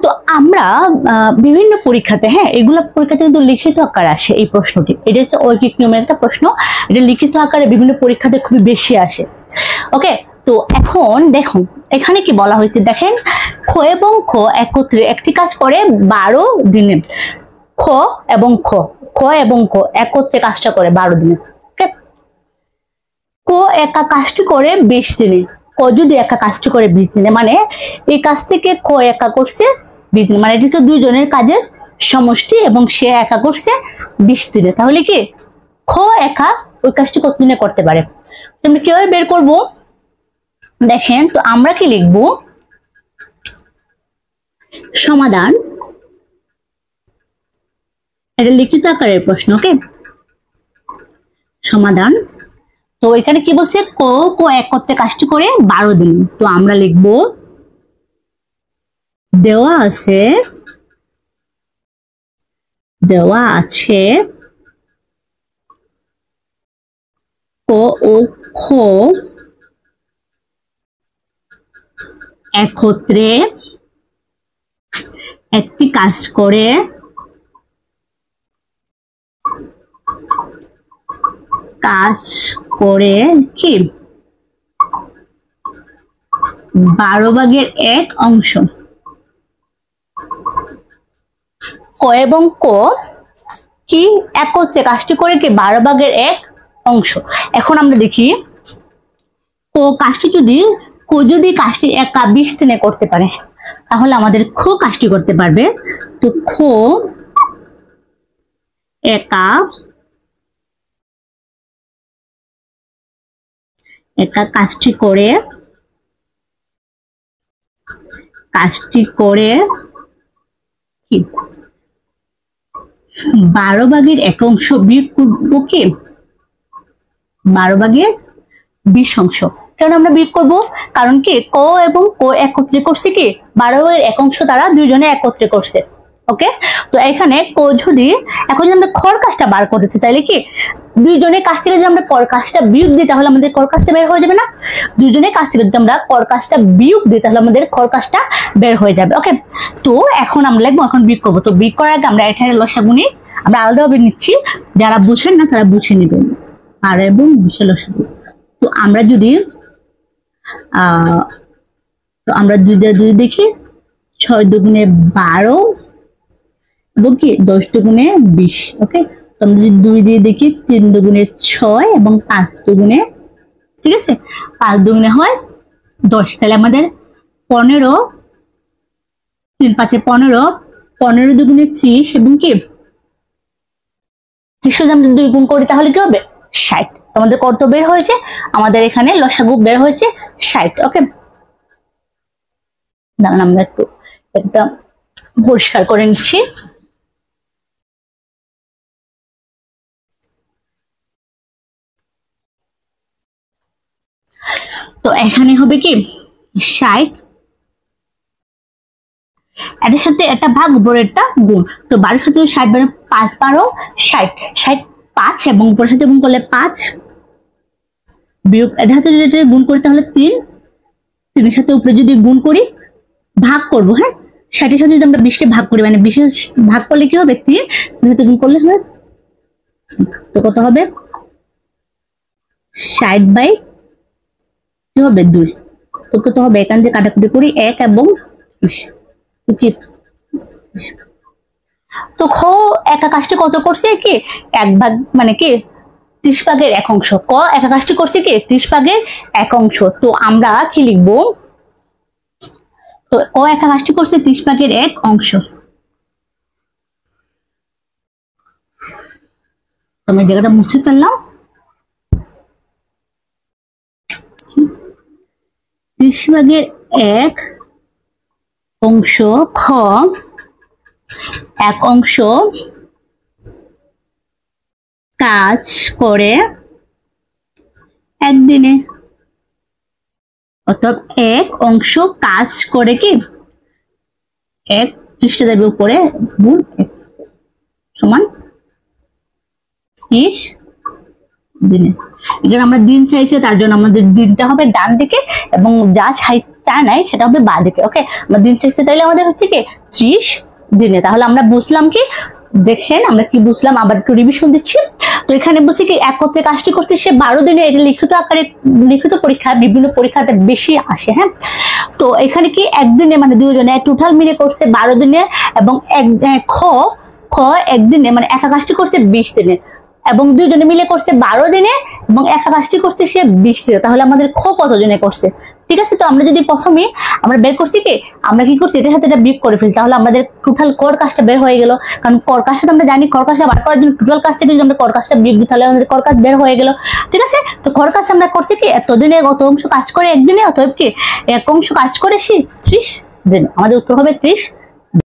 তো আমরা বিভিন্ন পরীক্ষাতে, হ্যাঁ এগুলা পরীক্ষাতে কিন্তু লিখিত আকারে আসে এই প্রশ্নটি। এটা হচ্ছে ঐকিক নিয়মের একটা প্রশ্ন, এটা লিখিত আকারে বিভিন্ন পরীক্ষাতে খুবই বেশি আসে। ওকে, তো এখন দেখুন এখানে কি বলা হয়েছে, দেখেন খ এবং খ একত্রে একটি কাজ করে 12 দিনে। খ এবং খ, খ এবং খ একত্রে কাজটা করে 12 দিনে। ক একা কাজটি করে 20 দিনে। ক যদি একা কাজটি করে 20 দিনে, মানে এই কাজ থেকে ক একা করছে 20 দিনে, মানে এটিকে দুইজনের কাজের সমষ্টি এবং সে একা করছে 20 দিনে। তাহলে কি খ একা ওই কাজটি কত দিনে করতে পারে? আমরা কিভাবে বের করব দেখেন, তো আমরা কি লিখব, সমাধান, এটা লিখিত আকারের প্রশ্ন। ওকে, সমাধান। তো এখানে কি বলছে, ক ক একত্রে কাজটি করে 12 দিন। তো আমরা লিখব দেওয়া আছে ক ও খ একত্রে একটি কাজ করে কি 12/1 অংশ। ক এবং ক কি একত্রে কাজটি করে কি 12/1 অংশ। এখন আমরা দেখি ক যদি কাজটি একা 20 দিনে করতে পারে, তাহলে আমাদের খ কাজটি করতে পারবে। তো খ একা কাজটি করে কি 12/1 অংশ বিয়োগ করবো কি 12/20 অংশ। কেন আমরা বিয়োগ করবো? কারণ কি ক এবং ক একত্রে করছে কি 12/1 অংশ, তারা দুইজনে একত্রে করছে। ওকে, তো এখানে ক যদি এখন যদি আমরা খর কাজটা বার করতে চাইলে কি দুইজনের কাছ থেকে যদি আমরা কর কাজটা বিয়োগ দিই তাহলে আমাদের কর কাজটা বের হয়ে যাবে না? দুইজনের কাছ থেকে যদি আমরা কর কাজটা বিয়োগ দিই তাহলে আমাদের খর কাজটা বের হয়ে যাবে। ওকে, তো এখন আমরা লিখবো, এখন বিয়োগ করবো। তো বিয়োগ করার আগে আমরা এখানে লসাগু নিই, আমরা আলাদাভাবে নিচ্ছি, যারা বুঝেন না তারা বুঝে নেবেন। আর এবং বিশাল লসাগু, তো আমরা যদি দুই দেখি 6 দুগুণে 12 এবং কি 10 দুগুণে 20। ওকে, তো আমরা যদি 2 দিয়ে দেখি 3 দুগুণে 6 এবং 5 দুগুণে, ঠিক আছে 5 দুগুণে হয় 10। তাহলে আমাদের 15, 3 5 15, 15 দুগুণে 30 এবং কি 30 যদি আমরা 2 গুণ করি তাহলে কি হবে 60। আমাদের কত বের হয়েছে? আমাদের এখানে লসাগু বের হয়েছে 60। ওকে, দাঁড়ান আমরা একটু একটা পরিষ্কার করে নিচ্ছি। তো এখানে হবে কি 60, এটার সাথে একটা ভাগ উপরেরটা গুণ। তো 12 সাথে 60 মানে 5 12 60, 60 5 এবং উপরের সাথে গুণ করলে 5 বিয়োগ এটার সাথে যদি গুণ করি তাহলে 3, 3 সাথে উপরে যদি গুণ করি ভাগ করবো, হ্যাঁ 60 সাথে যদি আমরা 20 ভাগ করি, মানে 20 ভাগ করলে কি হবে 3, 3 সাথে গুণ করলে হবে, তো কত হবে 60/2 তো কত হবে? এখান থেকে কাটাকুটি করি 1 এবং 20, তো খ একা কাজটি কত করছে কি 1 ভাগ, মানে কি 30/1 অংশ। ক একা কাজটি করছে কি 30/1 অংশ। তো আমরা কি লিখবো, তো ক একা কাজটি করছে 30/1 অংশ। আমি জায়গাটা মুছে ফেললাম। 30/1 অংশ খ 1 অংশ কাজ করে 1 দিনে, অর্থাৎ 1 অংশ কাজ করে কি 1 পৃষ্ঠা দেবে উপরে গুণ 1 সমান 30 দিনে। এখানে আমরা দিন চাইছি, তার জন্য আমাদের দিনটা হবে ডান দিকে এবং যা 4 নাই, সেটা হবে বাঁদিকে। ওকে, আমরা দিন শেষে তাইলে আমাদের হচ্ছে কি 30 দিনে। তাহলে আমরা বুঝলাম কি, দেখেন আমরা কি বুঝলাম, আবার একটু রিভিশন দিচ্ছি। তো এখানে বলছি কি একত্রে কাজটি করছে সে 12 দিনে, এটা লিখিত আকারে, লিখিত পরীক্ষা বিভিন্ন পরীক্ষাতে বেশি আসে। হ্যাঁ, তো এখানে কি একদিনে মানে দুইজনে টোটাল মিলে করছে 12 দিনে, এবং খ খ একদিনে মানে একা কাজটি করছে 20 দিনে, এবং দুইজনে মিলে করছে 12 দিনে, এবং একা কাজটি করছে সে 20 দিনে। তাহলে আমাদের খ কতজনে করছে? ঠিক আছে, তো আমরা যদি প্রথমে আমরা বের করছি কি, আমরা কি করছি এটার সাথে এটা বিয়োগ করে ফেলি, তাহলে আমাদের টোটাল কর কাজটা বের হয়ে গেল। কারণ কর কাজটা তো আমরা জানি, কর কাজটা বার করার জন্য টোটাল কাজটা যদি আমরা কর কাজটা বিয়োগ দিই তাহলে আমাদের কর কাজ বের হয়ে গেল। ঠিক আছে, তো কর কাজ আমরা করছি কি এতদিনে কত অংশ কাজ করে একদিনে, অতএব কি এক অংশ কাজ করে সে 30 দিন। আমাদের উত্তর হবে 30